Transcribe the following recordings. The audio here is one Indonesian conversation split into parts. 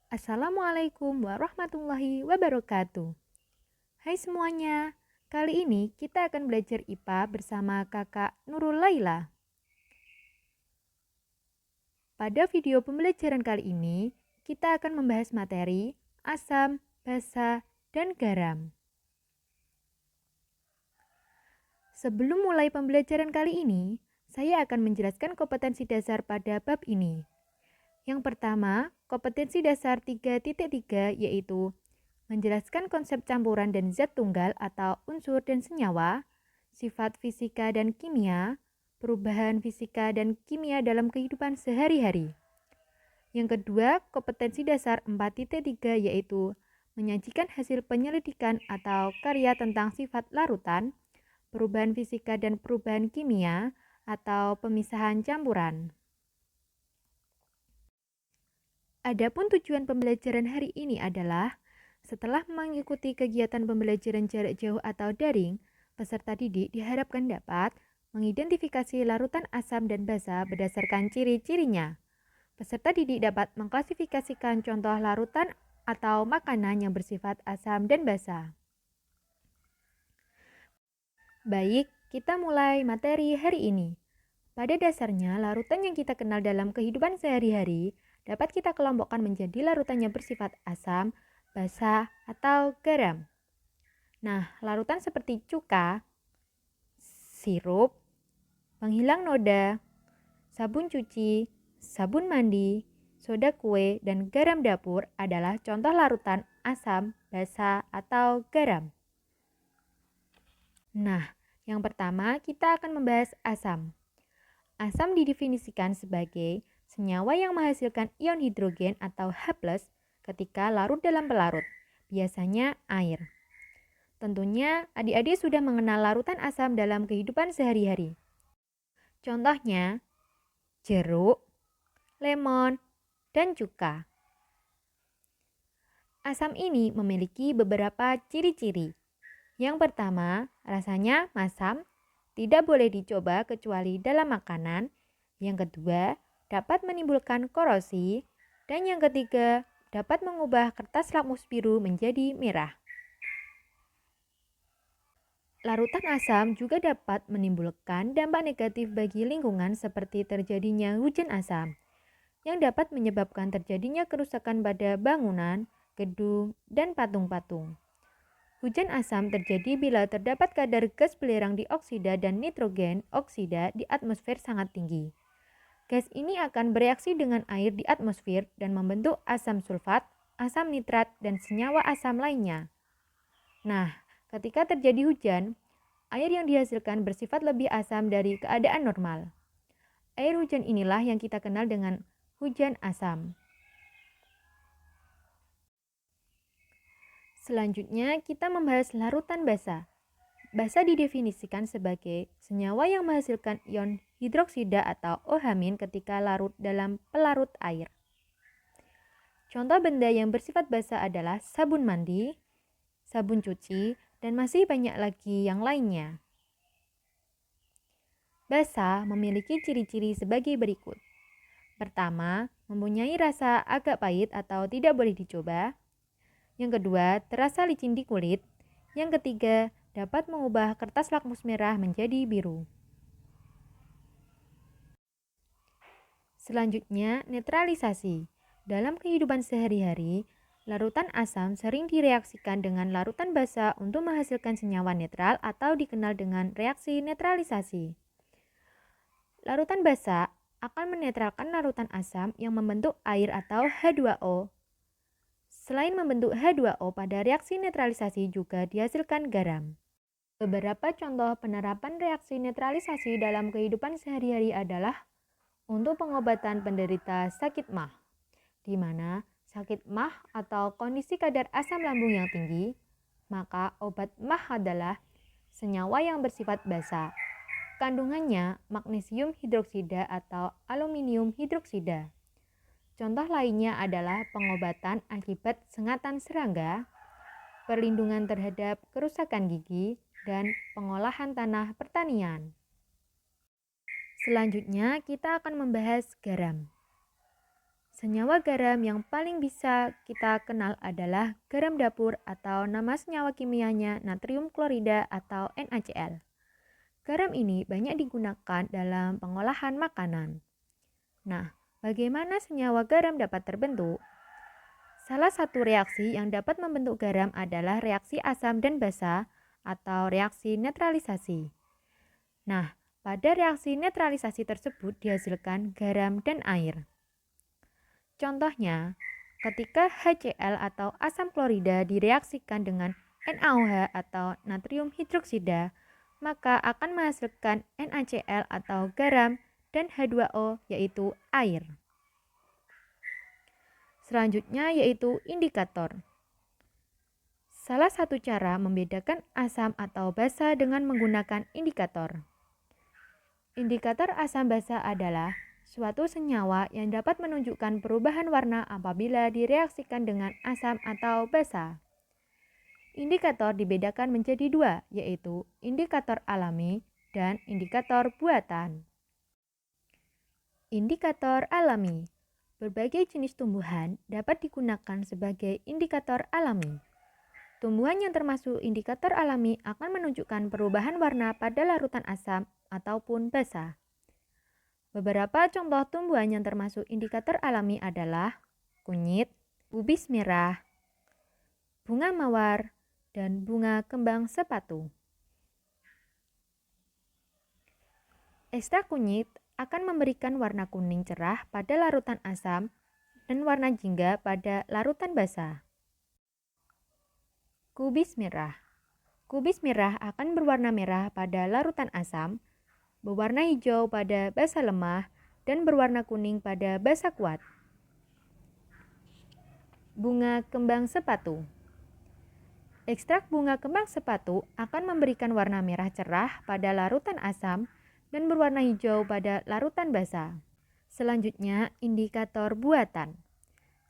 Assalamualaikum warahmatullahi wabarakatuh. Hai semuanya, kali ini kita akan belajar IPA bersama kakak Nurul Laila. Pada video pembelajaran kali ini, kita akan membahas materi asam, basa, dan garam. Sebelum mulai pembelajaran kali ini, saya akan menjelaskan kompetensi dasar pada bab ini. Yang pertama, kompetensi dasar 3.3 yaitu menjelaskan konsep campuran dan zat tunggal atau unsur dan senyawa, sifat fisika dan kimia, perubahan fisika dan kimia dalam kehidupan sehari-hari. Yang kedua, kompetensi dasar 4.3 yaitu menyajikan hasil penyelidikan atau karya tentang sifat larutan, perubahan fisika dan perubahan kimia, atau pemisahan campuran. Adapun tujuan pembelajaran hari ini adalah setelah mengikuti kegiatan pembelajaran jarak jauh atau daring, peserta didik diharapkan dapat mengidentifikasi larutan asam dan basa berdasarkan ciri-cirinya. Peserta didik dapat mengklasifikasikan contoh larutan atau makanan yang bersifat asam dan basa. Baik, kita mulai materi hari ini. Pada dasarnya, larutan yang kita kenal dalam kehidupan sehari-hari dapat kita kelompokkan menjadi larutan yang bersifat asam, basa, atau garam. Nah, larutan seperti cuka, sirup, penghilang noda, sabun cuci, sabun mandi, soda kue, dan garam dapur adalah contoh larutan asam, basa, atau garam. Nah, yang pertama kita akan membahas asam. Asam didefinisikan sebagai senyawa yang menghasilkan ion hidrogen atau H+ ketika larut dalam pelarut, biasanya air. Tentunya adik-adik sudah mengenal larutan asam dalam kehidupan sehari-hari. Contohnya, jeruk, lemon, dan cuka. Asam ini memiliki beberapa ciri-ciri. Yang pertama, rasanya masam, tidak boleh dicoba kecuali dalam makanan. Yang kedua, dapat menimbulkan korosi. Dan yang ketiga, dapat mengubah kertas lakmus biru menjadi merah. Larutan asam juga dapat menimbulkan dampak negatif bagi lingkungan seperti terjadinya hujan asam, yang dapat menyebabkan terjadinya kerusakan pada bangunan, gedung, dan patung-patung. Hujan asam terjadi bila terdapat kadar gas belerang dioksida dan nitrogen oksida di atmosfer sangat tinggi. Gas ini akan bereaksi dengan air di atmosfer dan membentuk asam sulfat, asam nitrat, dan senyawa asam lainnya. Nah, ketika terjadi hujan, air yang dihasilkan bersifat lebih asam dari keadaan normal. Air hujan inilah yang kita kenal dengan hujan asam. Selanjutnya, kita membahas larutan basa. Basa didefinisikan sebagai senyawa yang menghasilkan ion hidroksida atau OH- ketika larut dalam pelarut air. Contoh benda yang bersifat basa adalah sabun mandi, sabun cuci, dan masih banyak lagi yang lainnya. Basa memiliki ciri-ciri sebagai berikut. Pertama, mempunyai rasa agak pahit atau tidak boleh dicoba. Yang kedua, terasa licin di kulit. Yang ketiga, dapat mengubah kertas lakmus merah menjadi biru. Selanjutnya, netralisasi. Dalam kehidupan sehari-hari, larutan asam sering direaksikan dengan larutan basa untuk menghasilkan senyawa netral atau dikenal dengan reaksi netralisasi. Larutan basa akan menetralkan larutan asam yang membentuk air atau H2O. Selain membentuk H2O, pada reaksi netralisasi juga dihasilkan garam. Beberapa contoh penerapan reaksi netralisasi dalam kehidupan sehari-hari adalah untuk pengobatan penderita sakit MAH, di mana sakit MAH atau kondisi kadar asam lambung yang tinggi, maka obat MAH adalah senyawa yang bersifat basa. Kandungannya magnesium hidroksida atau aluminium hidroksida. Contoh lainnya adalah pengobatan akibat sengatan serangga, perlindungan terhadap kerusakan gigi, dan pengolahan tanah pertanian. Selanjutnya, kita akan membahas garam. Senyawa garam yang paling bisa kita kenal adalah garam dapur atau nama senyawa kimianya natrium klorida atau NaCl. Garam ini banyak digunakan dalam pengolahan makanan. Nah, bagaimana senyawa garam dapat terbentuk? Salah satu reaksi yang dapat membentuk garam adalah reaksi asam dan basa atau reaksi netralisasi. Nah, pada reaksi netralisasi tersebut dihasilkan garam dan air. Contohnya, ketika HCl atau asam klorida direaksikan dengan NaOH atau natrium hidroksida, maka akan menghasilkan NaCl atau garam dan H2O yaitu air. Selanjutnya yaitu indikator. Salah satu cara membedakan asam atau basa dengan menggunakan indikator. Indikator asam basa adalah suatu senyawa yang dapat menunjukkan perubahan warna apabila direaksikan dengan asam atau basa. Indikator dibedakan menjadi dua, yaitu indikator alami dan indikator buatan. Indikator alami. Berbagai jenis tumbuhan dapat digunakan sebagai indikator alami. Tumbuhan yang termasuk indikator alami akan menunjukkan perubahan warna pada larutan asam ataupun basa. Beberapa contoh tumbuhan yang termasuk indikator alami adalah kunyit, kubis merah, bunga mawar, dan bunga kembang sepatu. Ekstrak kunyit akan memberikan warna kuning cerah pada larutan asam dan warna jingga pada larutan basa. Kubis merah. Kubis merah akan berwarna merah pada larutan asam, berwarna hijau pada basa lemah, dan berwarna kuning pada basa kuat. Bunga kembang sepatu. Ekstrak bunga kembang sepatu akan memberikan warna merah cerah pada larutan asam dan berwarna hijau pada larutan basa. Selanjutnya, indikator buatan.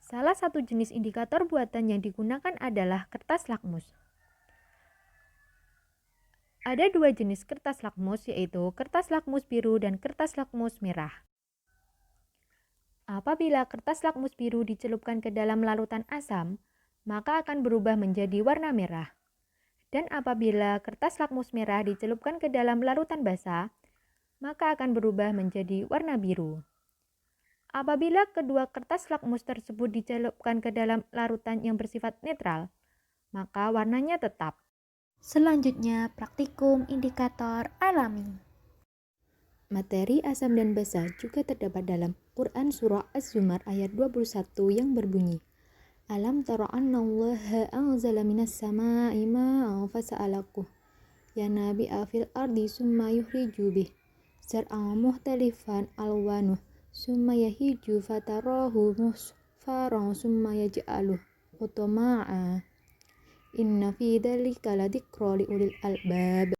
Salah satu jenis indikator buatan yang digunakan adalah kertas lakmus. Ada dua jenis kertas lakmus, yaitu kertas lakmus biru dan kertas lakmus merah. Apabila kertas lakmus biru dicelupkan ke dalam larutan asam, maka akan berubah menjadi warna merah. Dan apabila kertas lakmus merah dicelupkan ke dalam larutan basa, maka akan berubah menjadi warna biru. Apabila kedua kertas lakmus tersebut dicelupkan ke dalam larutan yang bersifat netral, maka warnanya tetap. Selanjutnya, praktikum indikator alami. Materi asam dan basa juga terdapat dalam Quran Surah Az-Zumar ayat 21 yang berbunyi, Alam tara annallaha anzala minas sama'i ma'an fasa'alakuh ya nabi'a fil ardi summa yuhriju bih zar'an muhtalifan alwanuh summa yahiju fatarahu musfaran summa yaj'aluh hutoma'a Inna fi dzalika ladzikra liulil albab.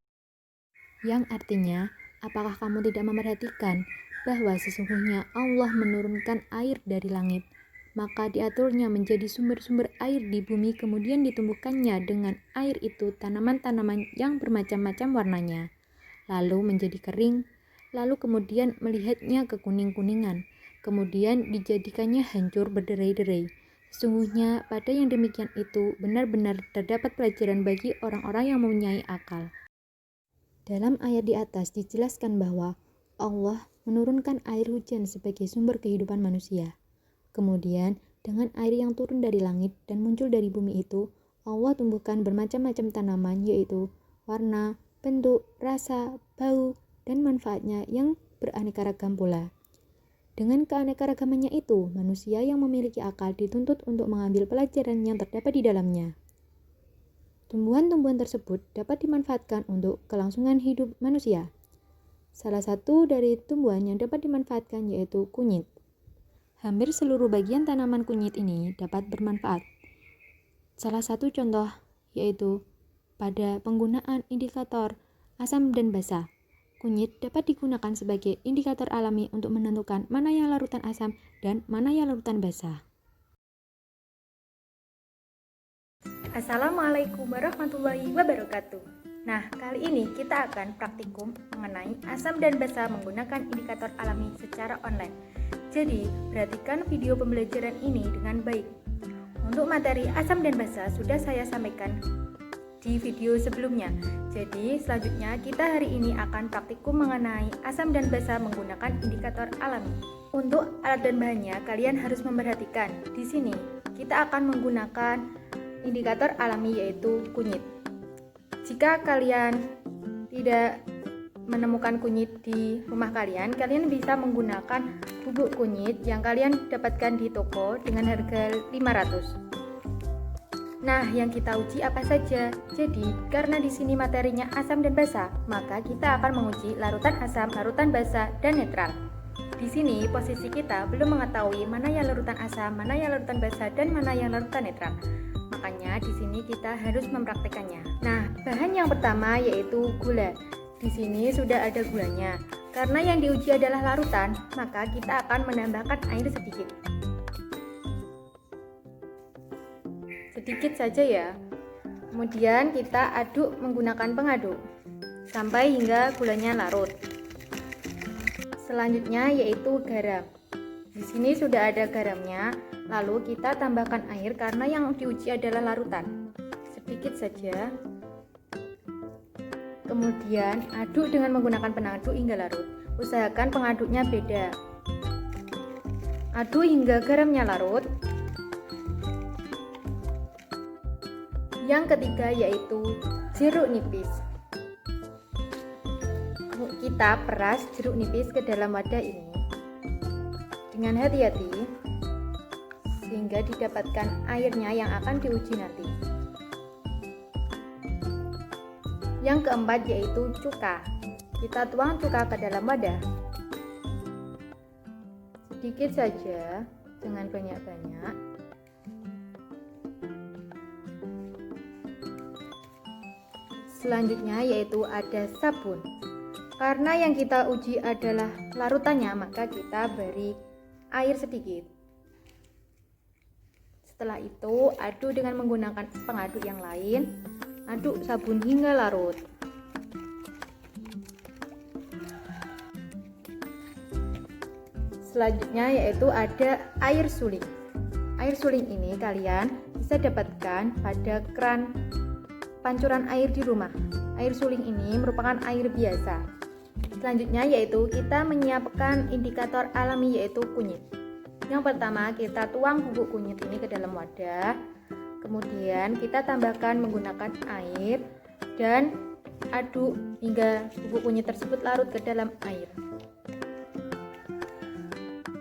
Yang artinya, apakah kamu tidak memperhatikan bahwa sesungguhnya Allah menurunkan air dari langit, maka diaturnya menjadi sumber-sumber air di bumi, kemudian ditumbuhkannya dengan air itu tanaman-tanaman yang bermacam-macam warnanya, lalu menjadi kering, lalu kemudian melihatnya kekuning-kuningan, kemudian dijadikannya hancur berderai-derai. Sesungguhnya pada yang demikian itu benar-benar terdapat pelajaran bagi orang-orang yang mempunyai akal. Dalam ayat di atas dijelaskan bahwa Allah menurunkan air hujan sebagai sumber kehidupan manusia. Kemudian dengan air yang turun dari langit dan muncul dari bumi itu, Allah tumbuhkan bermacam-macam tanaman, yaitu warna, bentuk, rasa, bau, dan manfaatnya yang beraneka ragam pula. Dengan keanekaragamannya itu, manusia yang memiliki akal dituntut untuk mengambil pelajaran yang terdapat di dalamnya. Tumbuhan-tumbuhan tersebut dapat dimanfaatkan untuk kelangsungan hidup manusia. Salah satu dari tumbuhan yang dapat dimanfaatkan yaitu kunyit. Hampir seluruh bagian tanaman kunyit ini dapat bermanfaat. Salah satu contoh yaitu pada penggunaan indikator asam dan basa. Kunyit dapat digunakan sebagai indikator alami untuk menentukan mana yang larutan asam dan mana yang larutan basa. Assalamualaikum warahmatullahi wabarakatuh. Nah, kali ini kita akan praktikum mengenai asam dan basa menggunakan indikator alami secara online. Jadi, perhatikan video pembelajaran ini dengan baik. Untuk materi asam dan basa sudah saya sampaikan di video sebelumnya. Jadi, selanjutnya kita hari ini akan praktikum mengenai asam dan basa menggunakan indikator alami. Untuk alat dan bahannya, kalian harus memperhatikan. Di sini, kita akan menggunakan indikator alami yaitu kunyit. Jika kalian tidak menemukan kunyit di rumah kalian, kalian bisa menggunakan bubuk kunyit yang kalian dapatkan di toko dengan harga 500. Nah, yang kita uji apa saja? Jadi, karena di sini materinya asam dan basa, maka kita akan menguji larutan asam, larutan basa, dan netral. Di sini posisi kita belum mengetahui mana yang larutan asam, mana yang larutan basa, dan mana yang larutan netral. Makanya di sini kita harus mempraktekannya. Nah, bahan yang pertama yaitu gula. Di sini sudah ada gulanya. Karena yang diuji adalah larutan, maka kita akan menambahkan air sedikit. Sedikit saja ya. Kemudian kita aduk menggunakan pengaduk sampai hingga gulanya larut. Selanjutnya yaitu garam. Di sini sudah ada garamnya, lalu kita tambahkan air karena yang diuji adalah larutan. Sedikit saja. Kemudian aduk dengan menggunakan pengaduk hingga larut. Usahakan pengaduknya beda. Aduk hingga garamnya larut. Yang ketiga yaitu jeruk nipis. Kita peras jeruk nipis ke dalam wadah ini dengan hati-hati sehingga didapatkan airnya yang akan diuji nanti. Yang keempat yaitu cuka. Kita tuang cuka ke dalam wadah. Sedikit saja, jangan banyak-banyak. Selanjutnya yaitu ada sabun. Karena yang kita uji adalah larutannya, maka kita beri air sedikit. Setelah itu, aduk dengan menggunakan pengaduk yang lain. Aduk sabun hingga larut. Selanjutnya yaitu ada air suling. Air suling ini kalian bisa dapatkan pada keran pancuran air di rumah. Air suling ini merupakan air biasa. Selanjutnya yaitu kita menyiapkan indikator alami yaitu kunyit. Yang pertama kita tuang bubuk kunyit ini ke dalam wadah. Kemudian kita tambahkan menggunakan air dan aduk hingga bubuk kunyit tersebut larut ke dalam air.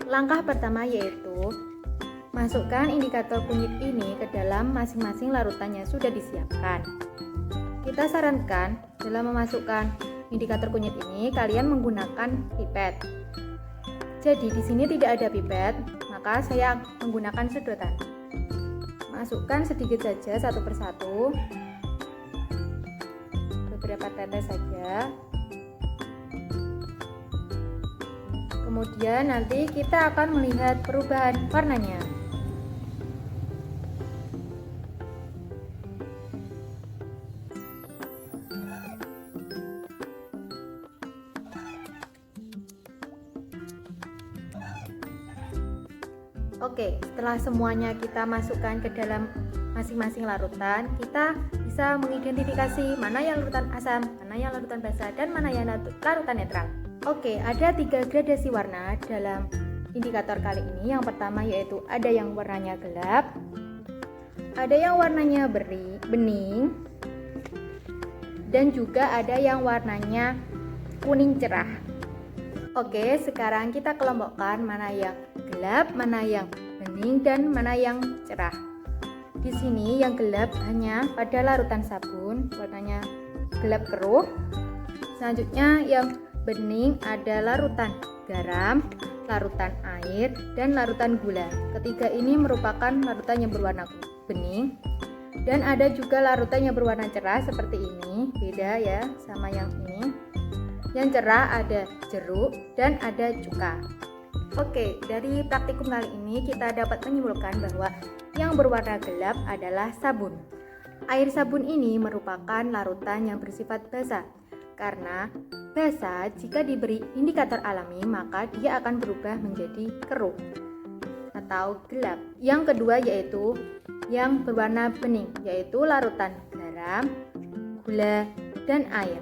Langkah pertama yaitu masukkan indikator kunyit ini ke dalam masing-masing larutan yang sudah disiapkan. Kita sarankan dalam memasukkan indikator kunyit ini kalian menggunakan pipet. Jadi di sini tidak ada pipet, maka saya menggunakan sedotan. Masukkan sedikit saja satu persatu, beberapa tetes saja. Kemudian nanti kita akan melihat perubahan warnanya. Oke, setelah semuanya kita masukkan ke dalam masing-masing larutan, kita bisa mengidentifikasi mana yang larutan asam, mana yang larutan basa, dan mana yang larutan netral. Oke, ada 3 gradasi warna dalam indikator kali ini. Yang pertama yaitu ada yang warnanya gelap, ada yang warnanya bening, dan juga ada yang warnanya kuning cerah. Oke, sekarang kita kelompokkan mana yang gelap, mana yang bening, dan mana yang cerah. Di sini yang gelap hanya pada larutan sabun, warnanya gelap keruh. Selanjutnya yang bening ada larutan garam, larutan air, dan larutan gula. Ketiga ini merupakan larutan yang berwarna bening. Dan ada juga larutan yang berwarna cerah seperti ini, beda ya sama yang ini. Yang cerah ada jeruk dan ada cuka. Oke, dari praktikum kali ini kita dapat menyimpulkan bahwa yang berwarna gelap adalah sabun. Air sabun ini merupakan larutan yang bersifat basa. Karena basa jika diberi indikator alami maka dia akan berubah menjadi keruh atau gelap. Yang kedua yaitu yang berwarna bening, yaitu larutan garam, gula, dan air.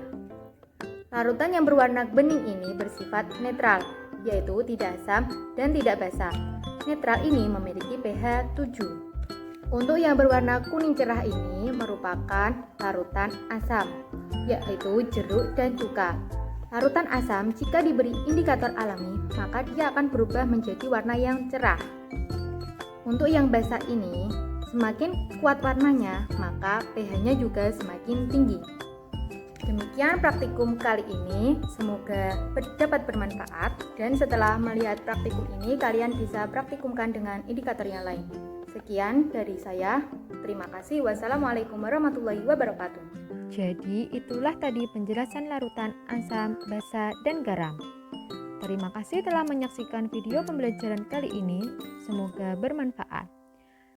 Larutan yang berwarna bening ini bersifat netral, yaitu tidak asam dan tidak basa. Netral ini memiliki pH 7. Untuk yang berwarna kuning cerah ini merupakan larutan asam, yaitu jeruk dan cuka. Larutan asam jika diberi indikator alami, maka dia akan berubah menjadi warna yang cerah. Untuk yang basa ini, semakin kuat warnanya, maka pH-nya juga semakin tinggi. Demikian praktikum kali ini, semoga dapat bermanfaat dan setelah melihat praktikum ini kalian bisa praktikumkan dengan indikator yang lain. Sekian dari saya, terima kasih. Wassalamualaikum warahmatullahi wabarakatuh. Jadi itulah tadi penjelasan larutan asam, basa, dan garam. Terima kasih telah menyaksikan video pembelajaran kali ini, semoga bermanfaat.